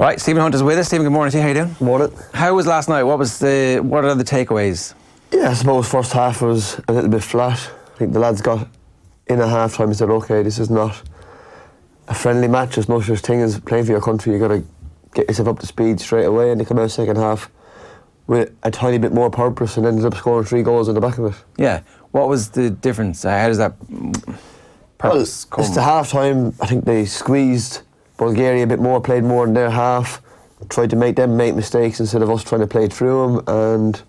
Right, Stephen Hunt is with us. Stephen, good morning to you. How you doing? Morning. How was last night? What are the takeaways? Yeah, I suppose first half was a little bit flat. I think the lads got in at half time and said, okay, this is not a friendly match. There's no such thing as playing for your country. You got to get yourself up to speed straight away, and they come out second half with a tiny bit more purpose and ended up scoring 3 goals on the back of it. Yeah. What was the difference? How does that purpose come? It's the half time. I think they squeezed Bulgaria a bit more, played more in their half, tried to make them make mistakes instead of us trying to play through them, and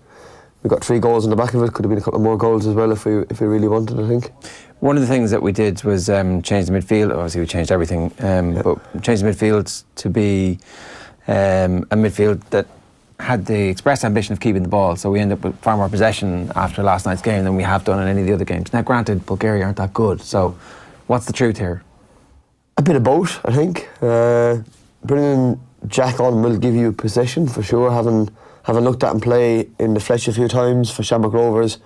we got 3 goals on the back of it. Could have been a couple more goals as well if we really wanted, I think. One of the things that we did was change the midfield. Obviously we changed everything, but changed the midfield to be a midfield that had the express ambition of keeping the ball, so we ended up with far more possession after last night's game than we have done in any of the other games. Now granted, Bulgaria aren't that good, so what's the truth here? A bit of both, I think. Bringing Jack on will give you possession for sure. Having looked at him play in the flesh a few times for Shamrock Rovers,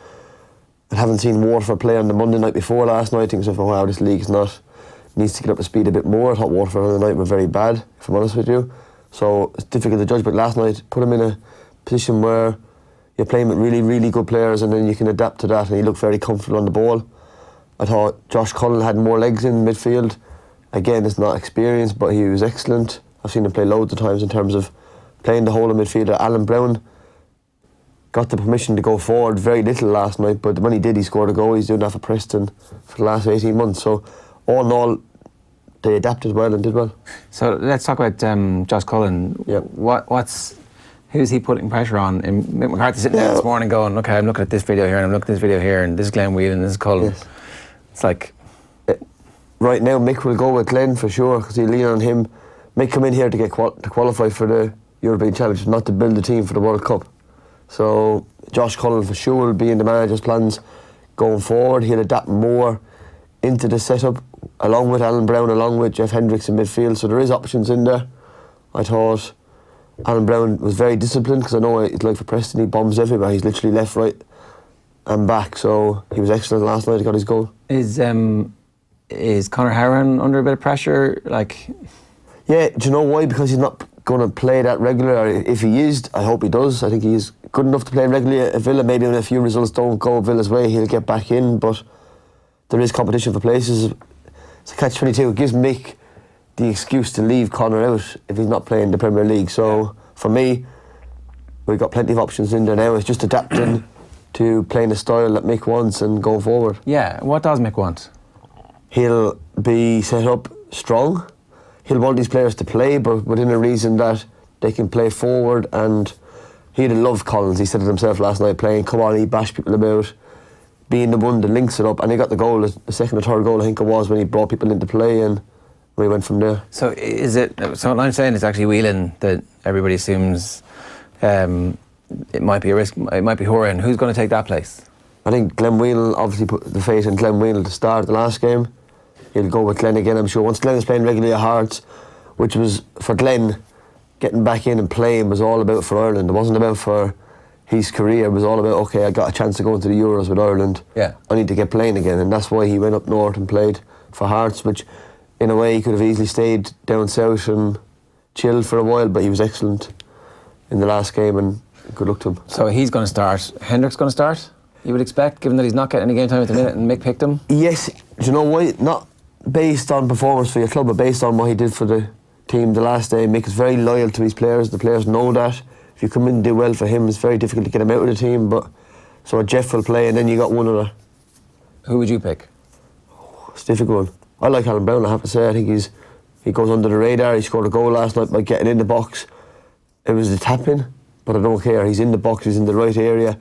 and having seen Waterford play on the Monday night before last night, I think, wow, this league's needs to get up to speed a bit more. I thought Waterford on the night were very bad, if I'm honest with you. So it's difficult to judge, but last night put him in a position where you're playing with really, really good players, and then you can adapt to that, and he looked very comfortable on the ball. I thought Josh Cullen had more legs in midfield. Again, it's not experience, but he was excellent. I've seen him play loads of times in terms of playing the whole of midfielder. Alan Brown got the permission to go forward very little last night, but when he did, he scored a goal. He's doing that for Preston for the last 18 months. So all in all, they adapted well and did well. So let's talk about Josh Cullen. Yep. Who's he putting pressure on? And Mick McCarthy sitting there this morning going, okay, I'm looking at this video here and I'm looking at this video here and this is Glenn Whelan and this is Cullen. Yes. It's like... Right now, Mick will go with Glenn for sure, because he'll lean on him. Mick come in here to get to qualify for the European Championship, not to build a team for the World Cup. So Josh Cullen for sure will be in the manager's plans going forward. He'll adapt more into the setup, along with Alan Brown, along with Jeff Hendricks in midfield. So there is options in there. I thought Alan Brown was very disciplined, because I know it's like for Preston, he bombs everywhere. He's literally left, right and back. So he was excellent last night. He got his goal. Is Conor Horan under a bit of pressure? Yeah, do you know why? Because he's not going to play that regular. If he is, I hope he does. I think he's good enough to play regularly at Villa. Maybe when a few results don't go Villa's way, he'll get back in, but there is competition for places. It's a catch-22. It gives Mick the excuse to leave Conor out if he's not playing the Premier League. So for me, we've got plenty of options in there now. It's just adapting to playing the style that Mick wants and going forward. Yeah, what does Mick want? He'll be set up strong. He'll want these players to play, but within a reason that they can play forward, and he'd have loved Collins. He said it himself last night, playing, come on, he bashed people about, being the one that links it up, and he got the goal, the second or third goal I think it was, when he brought people into play, and we went from there. So so what I'm saying is actually Whelan that everybody assumes it might be a risk, it might be Horan. Who's going to take that place? I think Glenn Whelan obviously put the faith in Glenn Whelan to start the last game. He'll go with Glenn again, I'm sure. Once Glenn was playing regularly at Hearts, which was for Glenn, getting back in and playing was all about for Ireland. It wasn't about for his career. It was all about, okay, I got a chance to go into the Euros with Ireland. Yeah. I need to get playing again, and that's why he went up north and played for Hearts, which in a way he could have easily stayed down south and chilled for a while, but he was excellent in the last game, and good luck to him. So he's going to start. Hendrick's going to start, you would expect, given that he's not getting any game time at the minute and Mick picked him? Yes. Do you know why? Not based on performance for your club, but based on what he did for the team the last day. Mick is very loyal to his players. The players know that. If you come in and do well for him, it's very difficult to get him out of the team. But so Jeff will play, and then you got one other. Who would you pick? It's a difficult one. I like Alan Brown, I have to say. I think he goes under the radar. He scored a goal last night by getting in the box. It was a tap-in, but I don't care. He's in the box, he's in the right area.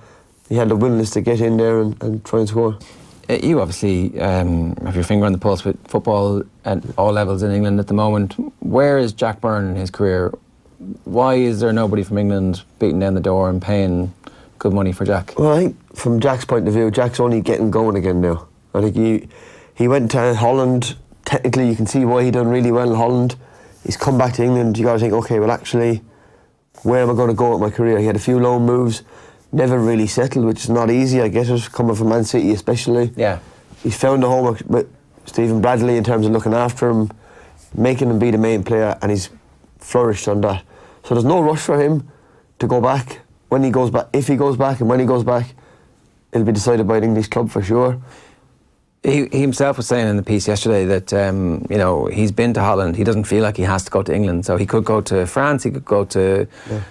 He had the willingness to get in there and try and score. You obviously have your finger on the pulse with football at all levels in England at the moment. Where is Jack Byrne in his career? Why is there nobody from England beating down the door and paying good money for Jack? Well, I think from Jack's point of view, Jack's only getting going again now. I think he went to Holland. Technically, you can see why he done really well in Holland. He's come back to England. You got to think, okay, well, actually, where am I going to go with my career? He had a few loan moves. Never really settled, which is not easy, I get it, coming from Man City especially. Yeah. He's found a home with Stephen Bradley in terms of looking after him, making him be the main player, and he's flourished on that. So there's no rush for him to go back. When he goes back, if he goes back, and when he goes back, it'll be decided by an English club for sure. He himself was saying in the piece yesterday that he's been to Holland. He doesn't feel like he has to go to England, so he could go to France. He could go to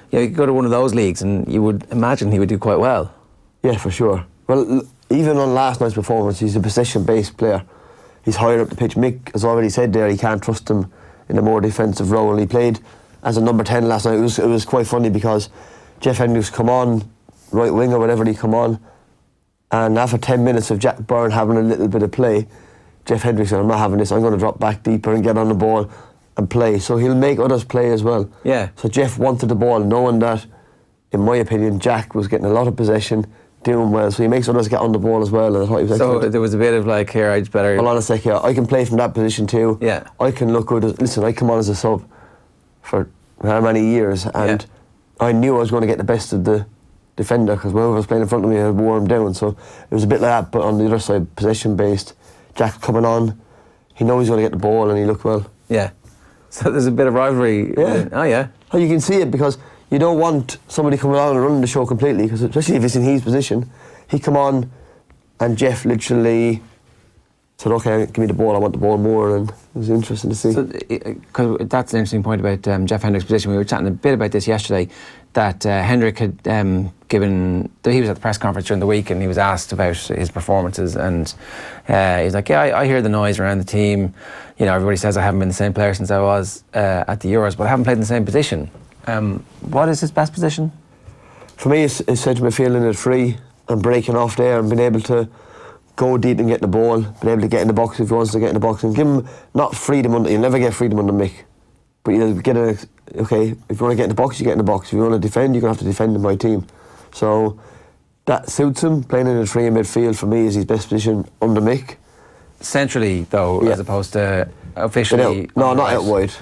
he could go to one of those leagues, and you would imagine he would do quite well. Yeah, for sure. Well, even on last night's performance, he's a possession-based player. He's higher up the pitch. Mick has already said there he can't trust him in a more defensive role. He played as a number 10 last night. It was quite funny because Jeff Hendrick's come on, right wing or whatever he come on, and after 10 minutes of Jack Byrne having a little bit of play, Jeff Hendrick said, I'm not having this, I'm going to drop back deeper and get on the ball and play. So he'll make others play as well. Yeah. So Jeff wanted the ball, knowing that, in my opinion, Jack was getting a lot of possession, doing well, so he makes others get on the ball as well. And I thought he was excellent. So there was a bit of like, here, I just better... Hold on a sec here, I can play from that position too. Yeah. I can look good. Listen, I come on as a sub for how many years, and I knew I was going to get the best of the defender because whoever was playing in front of me had wore him down. So it was a bit like that, but on the other side, possession based. Jack coming on, he knows he's going to get the ball, and he looked well. Yeah. So there's a bit of rivalry. Yeah. Oh yeah. Oh, you can see it because you don't want somebody coming on and running the show completely, because especially if it's in his position. He come on, and Jeff literally said, "Okay, give me the ball. I want the ball more," and it was interesting to see. So, because that's an interesting point about Jeff Hendrick's position. We were chatting a bit about this yesterday. That Hendrick had given. He was at the press conference during the week, and he was asked about his performances, and he's like, "Yeah, I hear the noise around the team. Everybody says I haven't been the same player since I was at the Euros, but I haven't played in the same position. What is his best position?" For me, it's centre midfield, it free and breaking off there and being able to go deep and get the ball, being able to get in the box if he wants to get in the box, and give him not freedom under. You'll never get freedom under Mick, but you'll get okay, if you want to get in the box, you get in the box. If you want to defend, you're going to have to defend in my team. So that suits him. Playing in the free midfield for me is his best position under Mick. Centrally, though, as opposed to officially. No, not out wide.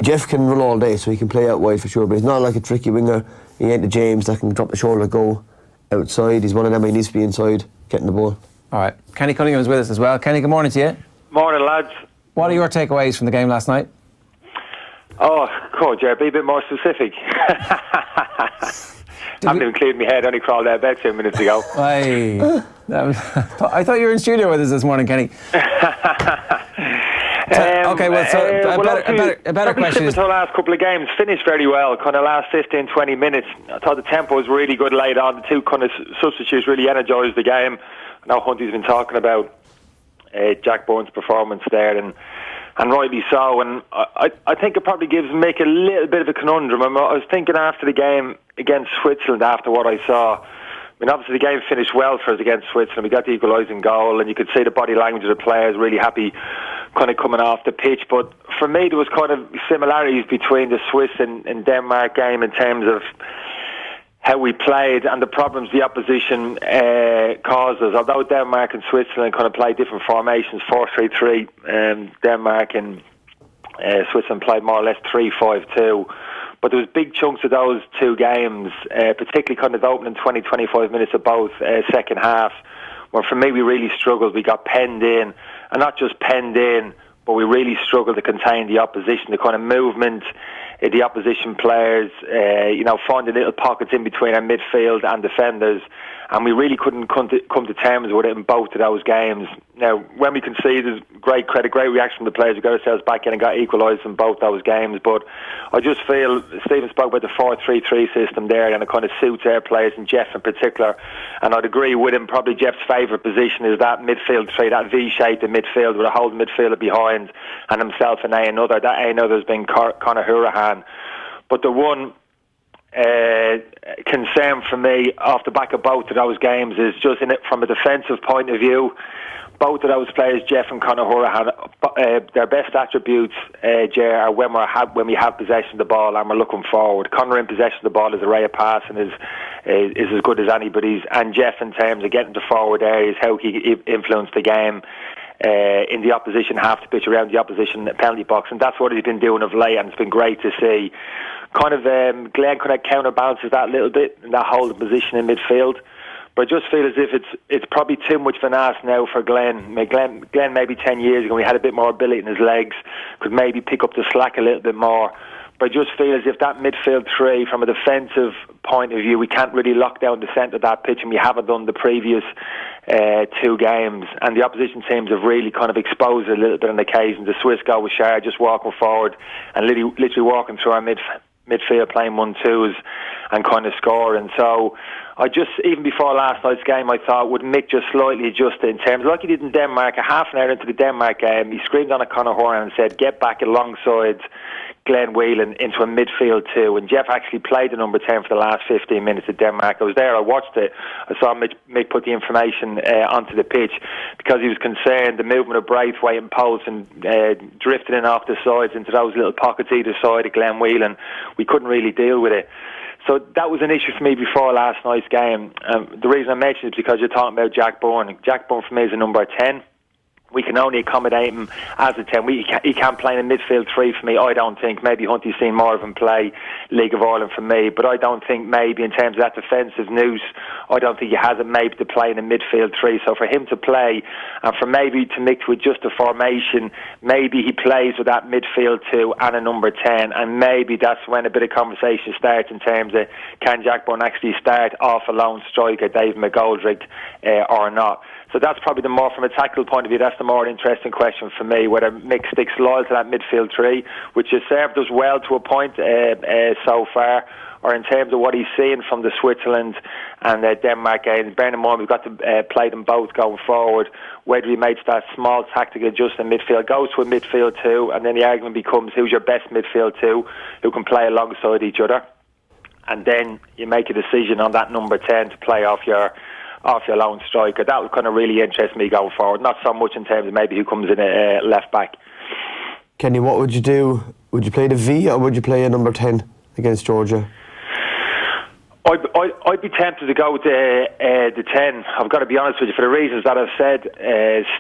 Jeff can run all day, so he can play out wide for sure, but he's not like a tricky winger. He ain't the James that can drop the shoulder and go outside. He's one of them, he needs to be inside, getting the ball. All right. Kenny Cunningham is with us as well. Kenny, good morning to you. Morning, lads. What are your takeaways from the game last night? Oh, cool, Jerry. Be a bit more specific. Haven't even cleared my head. Only crawled out of bed 2 minutes ago. I thought you were in studio with us this morning, Kenny. Okay, well, so a better question is... The last couple of games finished very well, kind of last 15, 20 minutes. I thought the tempo was really good late on. The two kind of substitutes really energised the game. I know Hunty's been talking about Jack Byrne's performance there, and rightly so. And I think it probably gives Mick a little bit of a conundrum. I was thinking after the game against Switzerland, after what I saw, I mean, obviously the game finished well for us against Switzerland. We got the equalising goal, and you could see the body language of the players really happy kind of coming off the pitch. But for me, there was kind of similarities between the Swiss and Denmark game in terms of how we played and the problems the opposition caused us. Although Denmark and Switzerland kind of played different formations, 4-3-3, Denmark and Switzerland played more or less 3-5-2. But there was big chunks of those two games, particularly kind of the opening 20-25 minutes of both second half, where for me we really struggled. We got penned in, and not just penned in, but we really struggled to contain the opposition, the kind of movement, the opposition players, finding little pockets in between our midfield and defenders, and we really couldn't come to terms with it in both of those games. Now, when we conceded, great credit, great reaction from the players. We got ourselves back in and got equalised in both those games, but I just feel, Stephen spoke about the 4-3-3 system there, and it kind of suits our players, and Jeff in particular, and I'd agree with him, probably Jeff's favourite position is that midfield three, that V-shaped midfield with a holding midfielder behind and himself and another. That another's been Conor Hourihane. But the one concern for me off the back of both of those games is just in it from a defensive point of view. Both of those players, Jeff and Conor Hourihane, their best attributes, Jer, are when we have possession of the ball and we're looking forward. Conor in possession of the ball is a ray of pass and is as good as anybody's. And Jeff, in terms of getting to forward areas, how he influenced the game in the opposition half the pitch, around the opposition penalty box, and that's what he's been doing of late, and it's been great to see. Kind of Glenn kind of counterbalances that a little bit in that holding position in midfield. But I just feel as if it's probably too much of an ask now for Glenn. Glenn maybe 10 years ago, he had a bit more ability in his legs, could maybe pick up the slack a little bit more. But I just feel as if that midfield three, from a defensive point of view, we can't really lock down the centre of that pitch, and we haven't done the previous 2 games. And the opposition teams have really kind of exposed it a little bit on occasion. The Swiss goal with Shard just walking forward and literally walking through our midfield, playing 1-2s and kind of scoring. So I just, even before last night's game, I thought, would Mick just slightly adjust it in terms, like he did in Denmark, a half an hour into the Denmark game, he screamed on at Conor Horan and said, get back alongside Glenn Whelan into a midfield 2, and Jeff actually played the number 10 for the last 15 minutes at Denmark. I was there, I watched it, I saw Mick put the information onto the pitch, because he was concerned the movement of Braithwaite and Poulsen drifted in off the sides into those little pockets either side of Glenn Whelan. We couldn't really deal with it. So that was an issue for me before last night's game. The reason I mentioned it is because you're talking about Jack Byrne. Jack Byrne for me is a number 10. We can only accommodate him as a 10. He can't play in a midfield 3 for me, I don't think. Maybe Hunty's seen more of him play League of Ireland for me, but I don't think maybe in terms of that defensive noose, I don't think he has it maybe to play in a midfield 3. So for him to play, and for maybe to mix with just a formation, maybe he plays with that midfield 2 and a number 10, and maybe that's when a bit of conversation starts in terms of, can Jack Byrne actually start off a lone striker, Dave McGoldrick, or not? So that's probably the more, from a tactical point of view, that's the more interesting question for me, whether Mick sticks loyal to that midfield 3, which has served us well to a point so far, or in terms of what he's seeing from the Switzerland and Denmark games. Bearing in mind, we've got to play them both going forward, whether he makes that small tactical adjustment in midfield, goes to a midfield 2, and then the argument becomes who's your best midfield 2, who can play alongside each other. And then you make a decision on that number 10 to play off your lone striker. That would kind of really interest me going forward. Not so much in terms of maybe who comes in a left back. Kenny, what would you do? Would you play the V or would you play a number 10 against Georgia? I'd be tempted to go with the 10. I've got to be honest with you, for the reasons that I've said,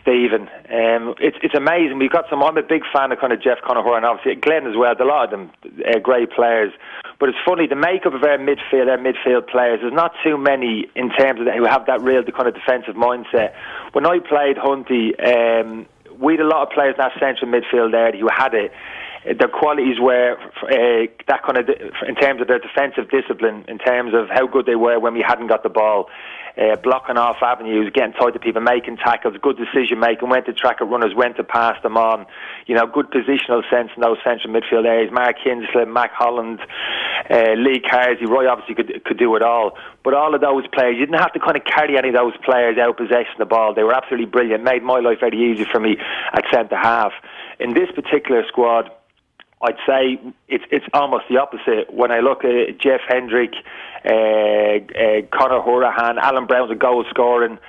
Stephen. It's amazing. We've got some. I'm a big fan of kind of Jeff Conor Horan, obviously Glenn as well. A lot of them great players. But it's funny, the makeup of our midfield players. There's not too many in terms of who have that real kind of defensive mindset. When I played Hunty, we had a lot of players in that central midfield there who had it. Their qualities were that kind of, in terms of their defensive discipline, in terms of how good they were when we hadn't got the ball, blocking off avenues, getting tight to people, making tackles, good decision making, when to track at runners, when to pass them on, good positional sense in those central midfield areas. Mark Hinsley, Mac Holland, Lee Carsey, Roy obviously could do it all. But all of those players, you didn't have to kind of carry any of those players out possessing the ball. They were absolutely brilliant, made my life very easy for me at centre half. In this particular squad, I'd say it's almost the opposite. When I look at Jeff Hendrick, Conor Horahan, Alan Brown's a goal scoring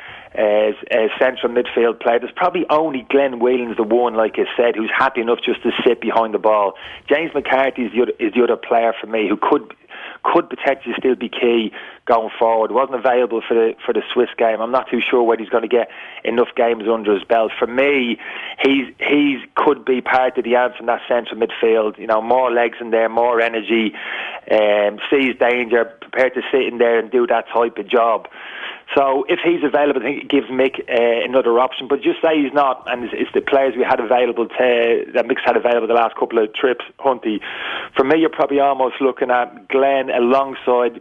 central midfield player. There's probably only Glenn Whelan's the one, like I said, who's happy enough just to sit behind the ball. James McCarthy is the other player for me who could potentially still be key going forward. Wasn't available for the Swiss game. I'm not too sure whether he's going to get enough games under his belt. For me, he could be part of the answer in that central midfield. More legs in there, more energy, sees danger, prepared to sit in there and do that type of job. So if he's available, I think it gives Mick another option. But just say he's not, and it's the players we had available that Mick's had available the last couple of trips, Hunty. For me, you're probably almost looking at Glenn alongside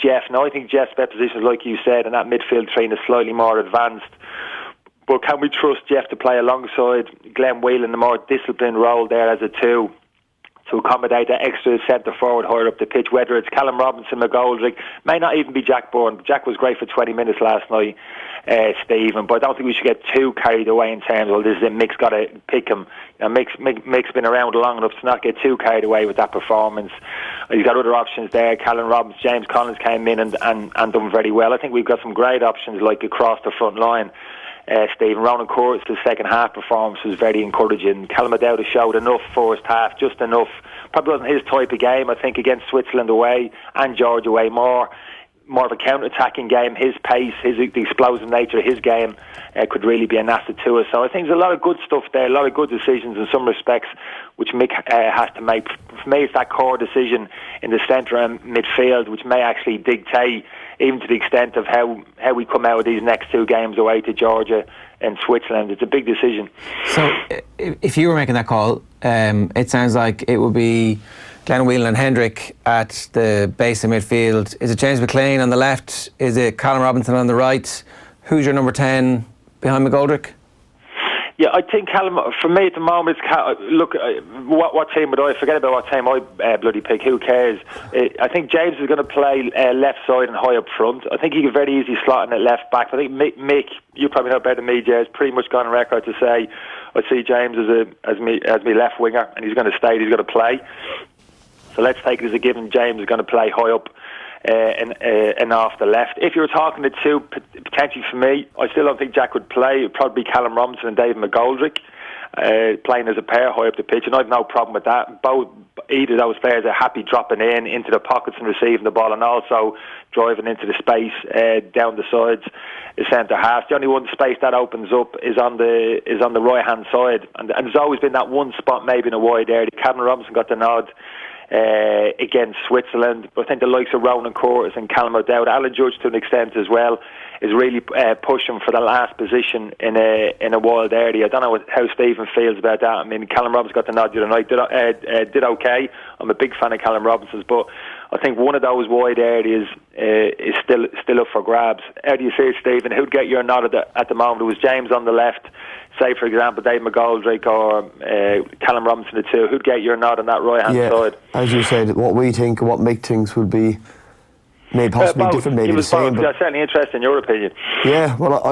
Jeff. Now, I think Jeff's better position, like you said, and that midfield train is slightly more advanced. But can we trust Jeff to play alongside Glenn Whelan, the more disciplined role there as a 2? To accommodate that extra centre forward higher up the pitch, whether it's Callum Robinson, McGoldrick, may not even be Jack Byrne. Jack was great for 20 minutes last night, Stephen, but I don't think we should get too carried away in terms of this is it, Mick's got to pick him. Mick's been around long enough to not get too carried away with that performance. He's got other options there. Callum Robinson, James Collins came in and done very well. I think we've got some great options like across the front line. Stephen, Ronan Curtis' second half performance was very encouraging. Callum O'Dowd showed enough first half, just enough. Probably wasn't his type of game, I think, against Switzerland away and Georgia away. More of a counter-attacking game. His pace, the explosive nature of his game could really be an asset to us. So I think there's a lot of good stuff there, a lot of good decisions in some respects, which Mick has to make. For me, it's that core decision in the centre and midfield, which may actually dictate, even to the extent of how we come out of these next 2 games away to Georgia and Switzerland. It's a big decision. So if you were making that call, it sounds like it would be Glenn Whelan and Hendrick at the base of midfield. Is it James McLean on the left? Is it Callum Robinson on the right? Who's your number 10 behind McGoldrick? Yeah, I think Callum, for me at the moment, look, what team would I forget about what team I bloody pick? Who cares? I think James is going to play left side and high up front. I think he could very easily slot in at left back. I think Mick, you probably know better than me, Jay, has pretty much gone on record to say I see James as me left winger, and he's going to stay. He's going to play. So let's take it as a given. James is going to play high up and off the left. If you were talking to two, potentially for me, I still don't think Jack would play. It would probably be Callum Robinson and David McGoldrick playing as a pair high up the pitch, and I've no problem with that. Either of those players are happy dropping into the pockets and receiving the ball, and also driving into the space down the sides, the centre half. The only one space that opens up is on the right hand side, and there's always been that one spot maybe in a wide area. Callum Robinson got the nod against Switzerland, but I think the likes of Ronan Curtis and Callum O'Dowd, Alan Judge to an extent as well, is really pushing for the last position in a wild area. I don't know how Stephen feels about that. I mean, Callum Robinson got the nod the other night, did okay. I'm a big fan of Callum Robinson's, but I think one of those wide areas is still up for grabs. How do you see it, Stephen? Who'd get your nod at the moment? It was James on the left, say for example Dave McGoldrick or Callum Robinson the two. Who'd get your nod on that right hand side? As you said, what we think and what Mick thinks would be maybe possibly different, maybe the same. But certainly interested in your opinion. Yeah, well,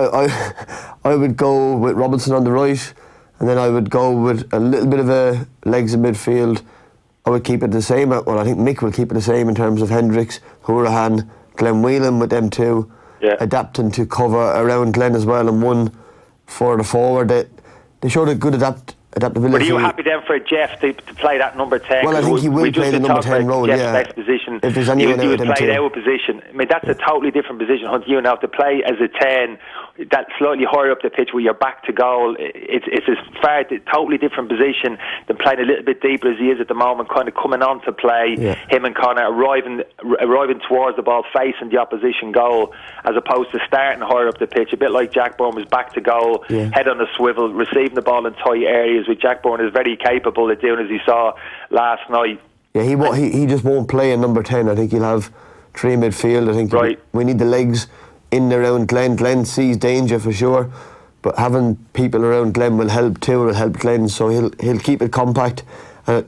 I would go with Robinson on the right, and then I would go with a little bit of a legs in midfield. I would keep it the same. Well, I think Mick will keep it the same in terms of Hendricks, Hourahan, Glenn Whelan with them two, adapting to cover around Glenn as well, and one further forward. They showed a good adaptability. But are you happy then for Jeff to play that number 10? Well, I think he will play the number 10 role, Jeff's next position. If there's anyone he would out play our position. I mean, that's a totally different position, Hunt. You now to play as a 10, that slightly higher up the pitch where you're back to goal. It's a totally different position than playing a little bit deeper as he is at the moment, kind of coming on to play. Him and Connor arriving towards the ball, facing the opposition goal, as opposed to starting higher up the pitch. A bit like Jack Byrne was back to goal, head on a swivel, receiving the ball in tight areas, which Jack Byrne is very capable of doing, as he saw last night. Yeah, he just won't play in number 10. I think he'll have three midfield. I think we need the legs in and around Glenn. Glenn sees danger for sure, but having people around Glenn will help too. Will help Glenn, so he'll keep it compact.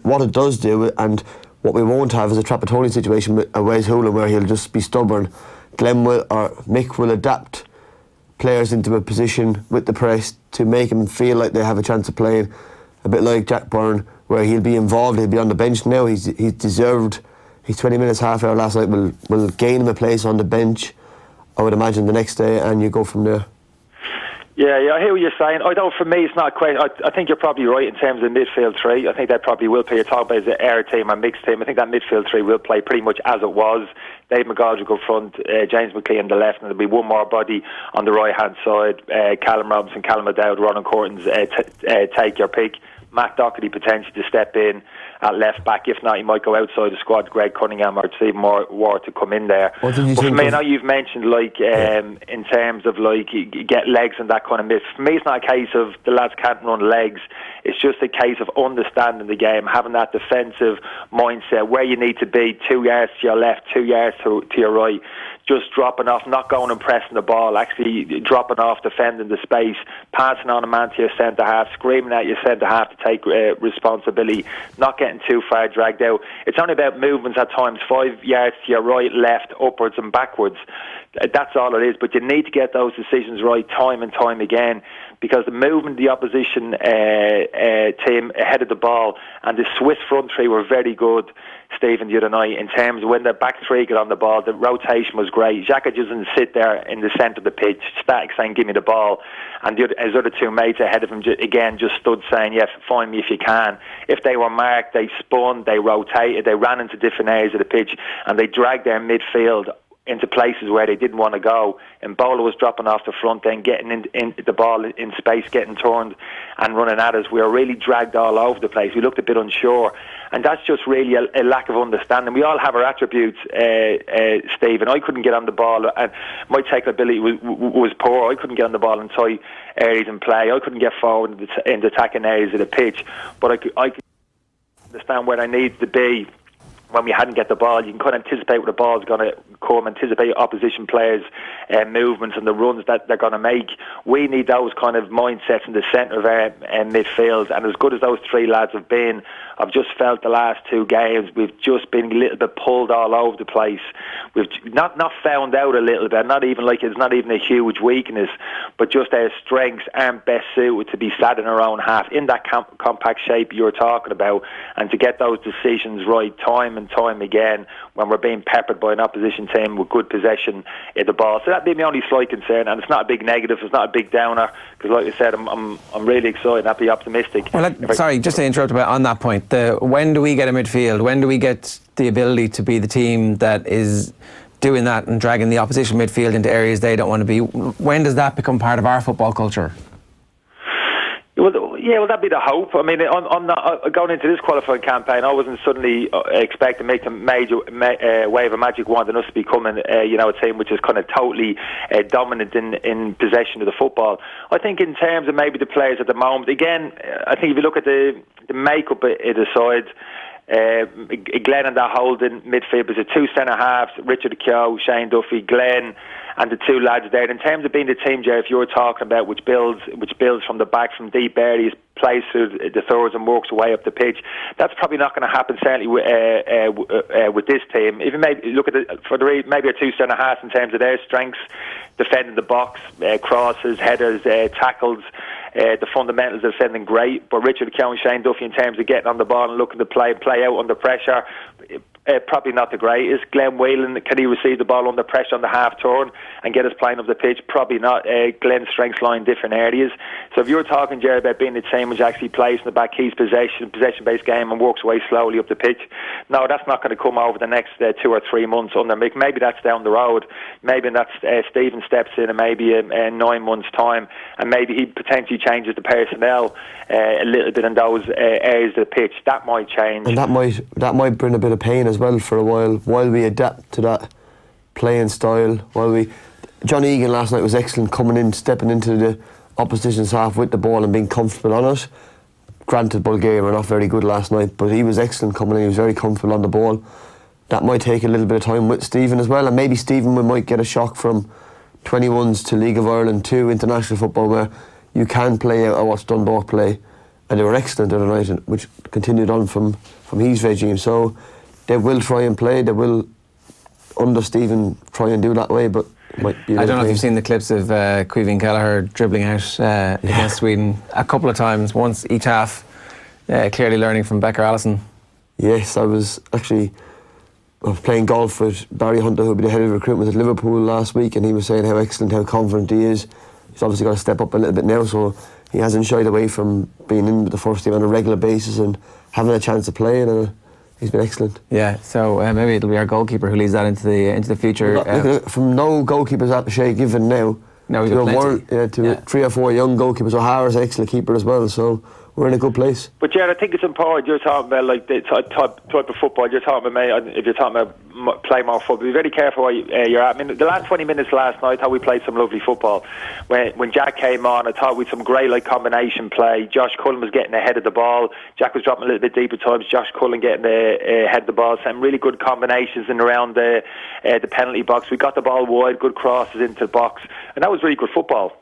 What it does do, and what we won't have, is a Trapattoni situation with a Wes Hoolan where he'll just be stubborn. Glenn will, or Mick will, adapt players into a position with the press to make them feel like they have a chance of playing. A bit like Jack Byrne, where he'll be involved, he'll be on the bench now. He's deserved his 20 minutes, half hour last night will gain him a place on the bench, I would imagine, the next day, and you go from there. Yeah, I hear what you're saying. For me, it's not a question. I think you're probably right in terms of midfield three. I think that probably will play. You're talking about as an air team and mixed team. I think that midfield three will play pretty much as it was. Dave McGoldrick up front, James McLean on the left, and there'll be one more body on the right hand side. Callum Robinson, Callum O'Dowd, Ronan Curtins, take your pick. Matt Doherty potentially to step in at left back. If not, he might go outside the squad, Greg Cunningham or Stephen Ward to come in there. What did you but think for me, I know you've mentioned in terms of get legs and that kind of myth. For me, it's not a case of the lads can't run legs. It's just a case of understanding the game, having that defensive mindset where you need to be, 2 yards to your left, 2 yards to your right. Just dropping off, not going and pressing the ball, actually dropping off, defending the space, passing on a man to your centre half, screaming at your centre half to take responsibility, not getting too far dragged out. It's only about movements at times, 5 yards to your right, left, upwards and backwards. That's all it is, but you need to get those decisions right time and time again, because the movement of the opposition team ahead of the ball and the Swiss front three were very good, Stephen, the other night, in terms of when the back three got on the ball, the rotation was great. Xhaka just didn't sit there in the centre of the pitch, static, saying, give me the ball. And his other two mates ahead of him, just stood saying, yes, find me if you can. If they were marked, they spun, they rotated, they ran into different areas of the pitch, and they dragged their midfield into places where they didn't want to go. And Bowler was dropping off the front end, getting in the ball in space, getting turned and running at us. We were really dragged all over the place. We looked a bit unsure, and that's just really a lack of understanding. We all have our attributes, Stephen. I couldn't get on the ball, and my tackle ability was poor. I couldn't get on the ball in tight areas and play. I couldn't get forward in the attacking areas of the pitch, but I could understand where I needed to be when we hadn't get the ball, you can kind of anticipate where the ball's going to come, anticipate opposition players' movements and the runs that they're going to make. We need those kind of mindsets in the centre of our midfield. And as good as those three lads have been, I've just felt the last two games we've just been a little bit pulled all over the place. We've not found out a little bit. Not even like it's not even a huge weakness, but just our strengths aren't best suited to be sat in our own half in that compact shape you're talking about, and to get those decisions right time and time again when we're being peppered by an opposition team with good possession in the ball. So that'd be my only slight concern, and it's not a big negative, it's not a big downer, because like I said, I'm really excited, I'd be optimistic. Well, sorry, just to interrupt on that point, when do we get a midfield? When do we get the ability to be the team that is doing that and dragging the opposition midfield into areas they don't want to be? When does that become part of our football culture? Well, that'd be the hope. I mean, I'm not going into this qualifying campaign. I wasn't suddenly expecting to make a major wave of magic wand and us becoming, a team which is kind of totally dominant in possession of the football. I think in terms of maybe the players at the moment, again, I think if you look at the makeup of the side, Glenn and that holding midfield, there's two centre halves, Richard Keogh, Shane Duffy, Glenn, and the two lads there. In terms of being the team, Jerry, if you're talking about which builds from the back, from deep areas, plays through the throws and works away up the pitch, that's probably not going to happen, certainly with this team. If you maybe look at maybe a two centre halves in terms of their strengths, defending the box, crosses, headers, tackles, the fundamentals of defending great, but Richard Keogh and Shane Duffy in terms of getting on the ball and looking to play out under pressure, probably not the greatest. Glenn Whelan, can he receive the ball under pressure on the half turn and get us playing up the pitch? Probably not. Glenn's strengths lie in different areas. So if you're talking, Jerry, about being the team which actually plays in the back, keeps possession-based game and works away slowly up the pitch, no, that's not going to come over the next 2 or 3 months under Mick. Maybe that's down the road. Maybe that's Stephen steps in in maybe 9 months' time, and maybe he potentially changes the personnel a little bit in those areas of the pitch. That might change. And that might bring a bit of pain as well for a while we adapt to that playing style. John Egan last night was excellent, coming in, stepping into the opposition's half with the ball and being comfortable on it. Granted, Bulgaria were not very good last night, but he was excellent coming in. He was very comfortable on the ball. That might take a little bit of time with Stephen as well, and maybe Stephen might get a shock from 21s to League of Ireland to international football, where you can play out. I watched Dundalk play, and they were excellent the other night, which continued on from his regime. So they will try and play. They will, under Stephen, try and do that way, but it might be. I don't know if you've seen the clips of Caoimhín Kelleher dribbling out against Sweden a couple of times, once each half, clearly learning from Becker Allison. Yes, I was playing golf with Barry Hunter, who will be the head of recruitment at Liverpool last week, and he was saying how excellent, how confident he is. He's obviously got to step up a little bit now, so he hasn't shied away from being in with the first team on a regular basis and having a chance to play, and he's been excellent. Yeah, so maybe it'll be our goalkeeper who leads that into the future. From no goalkeepers at Shay given now, we've got plenty. 3 or 4 young goalkeepers. O'Hara's an excellent keeper as well, so we're in a good place. But Jared, I think it's important. You're talking about like the type of football. You're talking about if you're talking about play more football, be very careful where you're at. I mean, the last 20 minutes last night, I thought we played some lovely football. When Jack came on, I thought we had some great combination play. Josh Cullen was getting ahead of the ball. Jack was dropping a little bit deep at times. Josh Cullen getting ahead of the ball. Some really good combinations in around the penalty box. We got the ball wide, good crosses into the box, and that was really good football.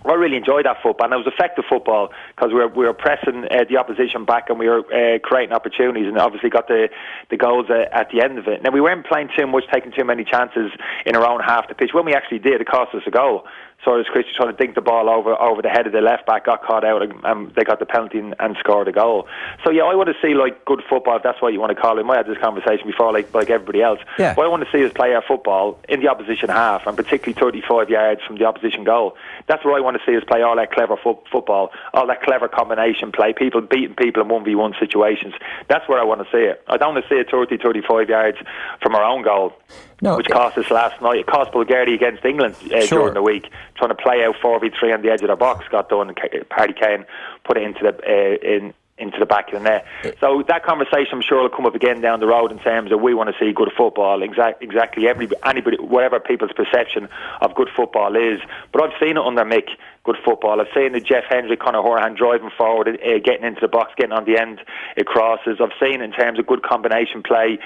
I really enjoyed that football, and it was effective football because we were pressing the opposition back, and we were creating opportunities, and obviously got the goals at the end of it. Now, we weren't playing too much, taking too many chances in our own half the pitch. When we actually did, it cost us a goal. So it was Christie trying to dink the ball over the head of the left back, got caught out, and they got the penalty and scored a goal. So yeah, I want to see good football, if that's what you want to call it. We might have this conversation before, like everybody else. Yeah. What I want to see is play our football in the opposition half, and particularly 35 yards from the opposition goal. That's what I want to see, is play all that clever football, all that clever combination play, people beating people in 1v1 situations. That's where I want to see it. I don't want to see it 30, 35 yards from our own goal. No, which cost us last night. It cost Bulgaria against England during the week, trying to play out 4v3 on the edge of their box. Got done, and Paddy Kane put it into the back of the net. So that conversation, I'm sure, will come up again down the road in terms of we want to see good football. Exactly, anybody, whatever people's perception of good football is. But I've seen it under Mick. good football. I've seen the Jeff Hendrick, Conor Horan driving forward, getting into the box, getting on the end, it crosses. I've seen in terms of good combination play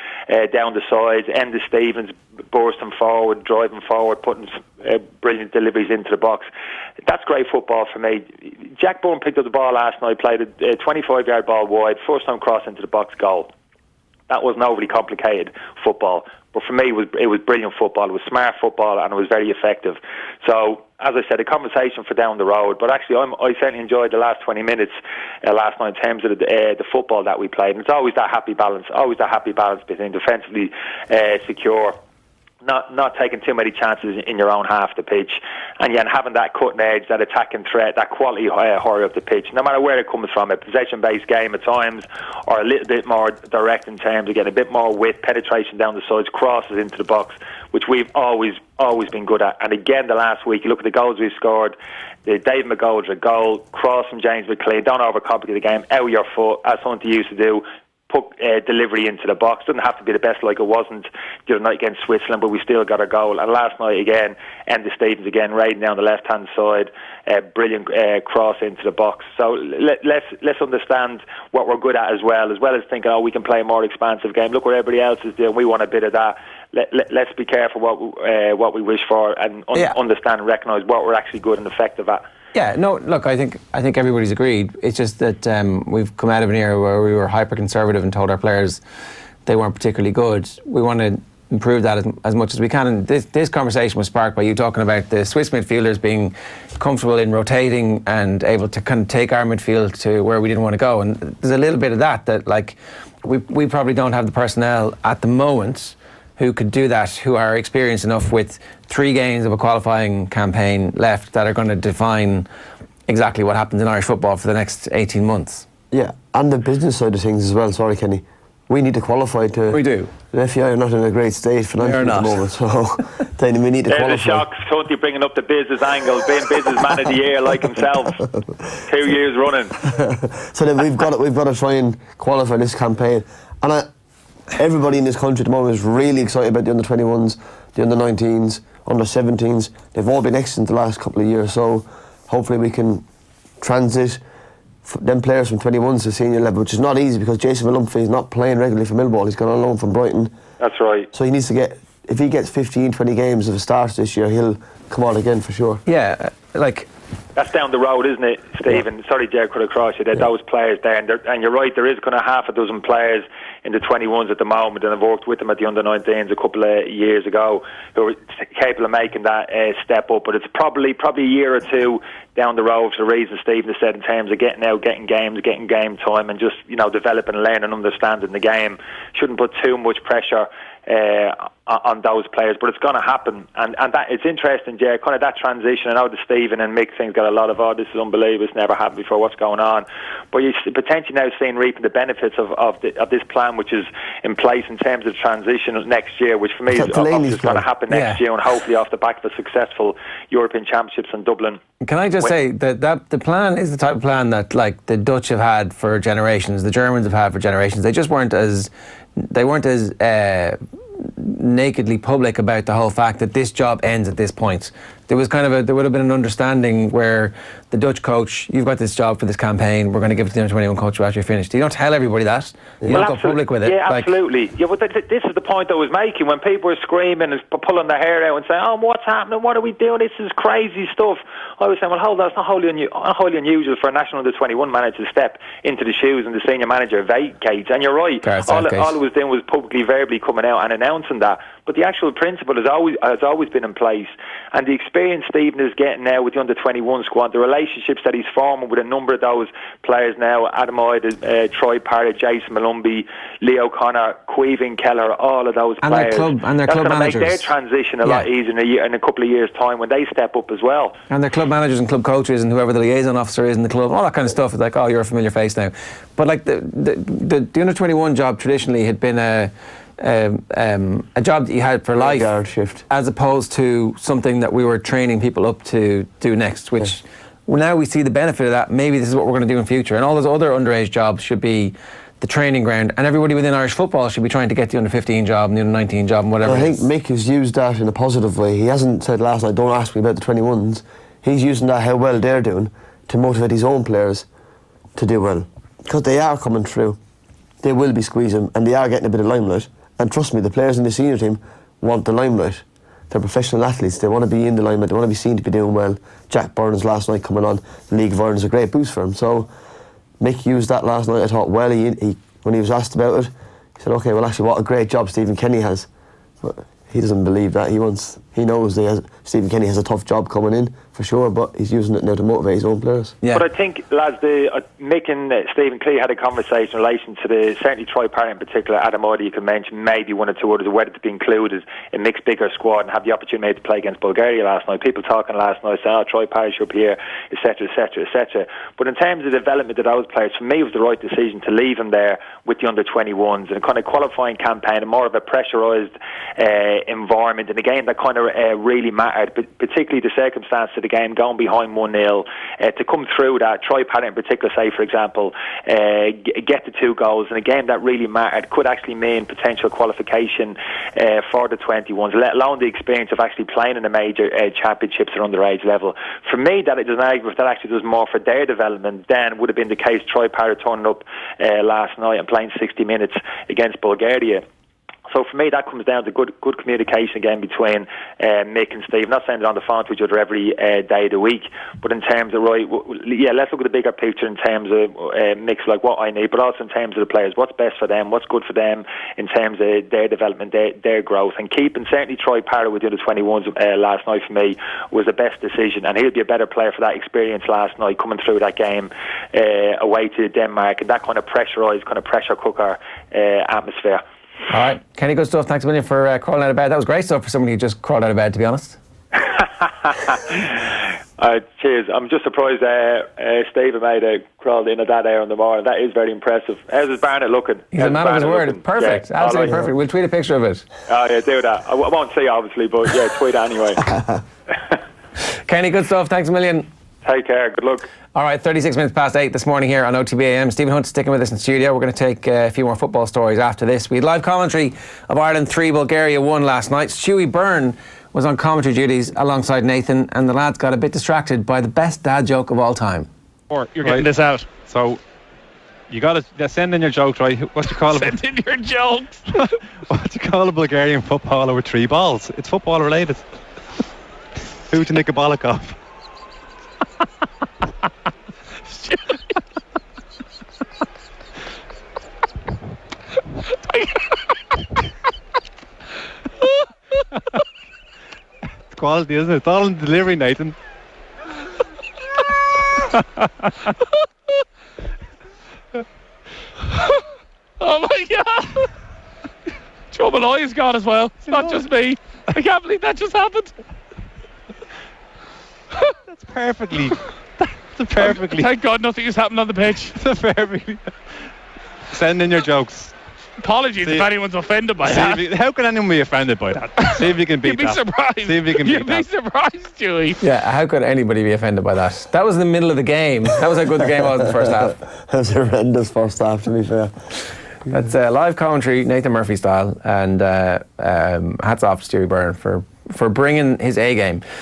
down the sides, Enda Stevens bursting forward, driving forward, putting brilliant deliveries into the box. That's great football for me. Jack Byrne picked up the ball last night, played a 25-yard ball wide, first time cross into the box, goal. That wasn't overly complicated football. But for me, it was brilliant football. It was smart football, and it was very effective. So, as I said, a conversation for down the road. But actually, I certainly enjoyed the last 20 minutes last night in terms of the football that we played. And it's always that happy balance, between defensively secure, not taking too many chances in your own half of the pitch, and then having that cutting edge, that attacking threat, that quality hurry up the pitch, no matter where it comes from, a possession-based game at times, or a little bit more direct in terms of getting a bit more width, penetration down the sides, crosses into the box, which we've always been good at. And again, the last week, you look at the goals we've scored, the Dave McGoldrick goal, cross from James McLean, don't overcomplicate the game, out your foot, as something you used to do, put delivery into the box. Doesn't have to be the best like it wasn't the other night against Switzerland, but we still got a goal. And last night again, Enda Stevens again riding down the left hand side, brilliant cross into the box. So let's understand what we're good at as well as thinking, we can play a more expansive game. Look what everybody else is doing. We want a bit of that. Let's be careful what we wish for, and understand and recognise what we're actually good and effective at. Yeah, no, look, I think everybody's agreed. It's just that we've come out of an era where we were hyper-conservative and told our players they weren't particularly good. We want to improve that as much as we can. And this conversation was sparked by you talking about the Swiss midfielders being comfortable in rotating and able to kind of take our midfield to where we didn't want to go. And there's a little bit of that like we probably don't have the personnel at the moment who could do that, who are experienced enough with 3 games of a qualifying campaign left that are going to define exactly what happens in Irish football for the next 18 months. Yeah, and the business side of things as well. Sorry, Kenny. We need to qualify to... We do. The FAI are not in a great state financially at the moment, so then we need to qualify. There's a shock. Totally bringing up the business angle, being business man of the year like himself. 2 years running. So then we've got to try and qualify this campaign. And everybody in this country at the moment is really excited about the under-21s, the under-19s, under-17s. They've all been excellent the last couple of years, so hopefully we can transit them players from 21s to senior level, which is not easy because Jason Malumphey is not playing regularly for Millwall. He's gone on loan from Brighton. That's right. So he needs to get, if he gets 15, 20 games of a start this year, he'll come on again for sure. Yeah, that's down the road, isn't it, Stephen? Yeah. Sorry, Jerry, could have crossed you there. Those players there, and you're right, there is kind of half a dozen players in the 21s at the moment, and I've worked with them at the under-19s a couple of years ago who are capable of making that step up, but it's probably a year or two down the road for the reason Stephen has said in terms of getting out, getting game time, and just developing and learning and understanding the game. Shouldn't put too much pressure on those players, but it's going to happen, and that it's interesting, Jay, kind of that transition. I know the Stephen and Mick thing's got a lot of, this is unbelievable, it's never happened before, what's going on? But you're potentially now seeing reaping the benefits of this plan which is in place in terms of transition next year, which for me is going to happen next year, and hopefully off the back of a successful European Championships in Dublin. Can I just say that the plan is the type of plan that like the Dutch have had for generations, the Germans have had for generations. They just weren't as nakedly public about the whole fact that this job ends at this point. There was there would have been an understanding where the Dutch coach, you've got this job for this campaign, we're going to give it to the under-21 coach after you're finished. You don't tell everybody that. You don't go public with it. Yeah, absolutely. Yeah, but this is the point I was making when people were screaming and pulling their hair out and saying, what's happening? What are we doing? This is crazy stuff. I was saying, well, hold on, it's not wholly unusual for a national under-21 manager to step into the shoes and the senior manager vacates. And you're right. All it was doing was publicly, verbally coming out and announcing that. But the actual principle has always been in place. And the experience Stephen is getting now with the under-21 squad, the relationships that he's forming with a number of those players now, Adam Ida, Troy Parrott, Jason Malumbi, Leo Connor, Queeving Keller, all of those and players. Their club managers. Make their transition a lot easier in a couple of years' time when they step up as well. And their club managers and club coaches and whoever the liaison officer is in the club, all that kind of stuff. It's like, you're a familiar face now. But like the under-21 job traditionally had been a job that you had for life, shift, as opposed to something that we were training people up to do next, which now we see the benefit of that. Maybe this is what we're going to do in future, and all those other underage jobs should be the training ground, and everybody within Irish football should be trying to get the under-15 job and the under-19 job and whatever. I think Mick has used that in a positive way. He hasn't said last night, don't ask me about the 21s. he's using that, how well they're doing, to motivate his own players to do well. Because they are coming through. They will be squeezing, and they are getting a bit of limelight. And trust me, the players in the senior team want the limelight. They're professional athletes. They want to be in the limelight. They want to be seen to be doing well. Jack Byrne's last night coming on the League of Ireland is a great boost for him. So Mick used that last night. I thought, well, he when he was asked about it, he said, okay, well, actually, what a great job Stephen Kenny has. But he doesn't believe that. He knows Stephen Kenny has a tough job coming in, for sure, but he's using it now to motivate his own players. Yeah. But I think, lads, Mick and Stephen Clee had a conversation in relation to certainly Troy Parrott in particular. Adam Oda, you could mention maybe one or two others, whether to be included in Mick's bigger squad and have the opportunity to play against Bulgaria last night. People talking last night saying, Troy Parrott should be here, etc., etc., etc. But in terms of the development of those players, for me it was the right decision to leave him there with the under-21s and a kind of qualifying campaign and more of a pressurised environment in a game that kind of really mattered, but particularly the circumstance of the game going behind 1-0 to come through that. Troy Parrott in particular, say for example, get the 2 goals in a game that really mattered, could actually mean potential qualification for the 21s, let alone the experience of actually playing in the major championships at underage level. For me, that it does an argument that actually does more for their development than would have been the case Troy Parrott turning up last night and playing 60 minutes against Bulgaria. So for me, that comes down to good communication again between Mick and Steve. Not saying they're on the phone to each other every day of the week, but in terms of, right, let's look at the bigger picture in terms of Mick's like what I need, but also in terms of the players, what's best for them, what's good for them in terms of their development, their growth. And keeping certainly Troy Parrott with the under-21s last night for me was the best decision, and he'll be a better player for that experience last night coming through that game away to Denmark and that kind of pressurised, kind of pressure cooker atmosphere. All right, Kenny, good stuff. Thanks a million for crawling out of bed. That was great stuff for somebody who just crawled out of bed, to be honest. Cheers. I'm just surprised Stephen made crawled in at that hour in the morning. That is very impressive. How's his Barnett looking? He's a man of his word. Perfect. Yeah, absolutely perfect. We'll tweet a picture of it. Oh, yeah, do that. I won't see, obviously, but yeah, tweet it anyway. Kenny, good stuff. Thanks a million. Take care. Good luck. All right, 36 minutes past 8 this morning here on OTB AM. Stephen Hunt sticking with us in studio. We're going to take a few more football stories after this. We had live commentary of Ireland 3, Bulgaria 1 last night. Stewie Byrne was on commentary duties alongside Nathan, and the lads got a bit distracted by the best dad joke of all time. You're getting this out. So, you got to send in your joke, right? What do you call it? Send in your jokes. What do you call a Bulgarian footballer with 3 balls? It's football related. Who to nick a bollock off? It's quality, isn't it? It's all in the delivery, Nathan. Oh my God! Joe Malloy is gone as well. It's not just me. I can't believe that just happened. That's perfectly. Thank God nothing has happened on the pitch. That's perfectly. Send in your jokes. Apologies if anyone's offended by that. How can anyone be offended by that? See if you can beat that. You'd be surprised. See if you can beat that. You'd be surprised, Stewie. Yeah, how could anybody be offended by that? That was in the middle of the game. That was how good the game was in the first half. That was a horrendous first half, to be fair. That's live commentary, Nathan Murphy style, and hats off to Stewie Byrne for bringing his A game.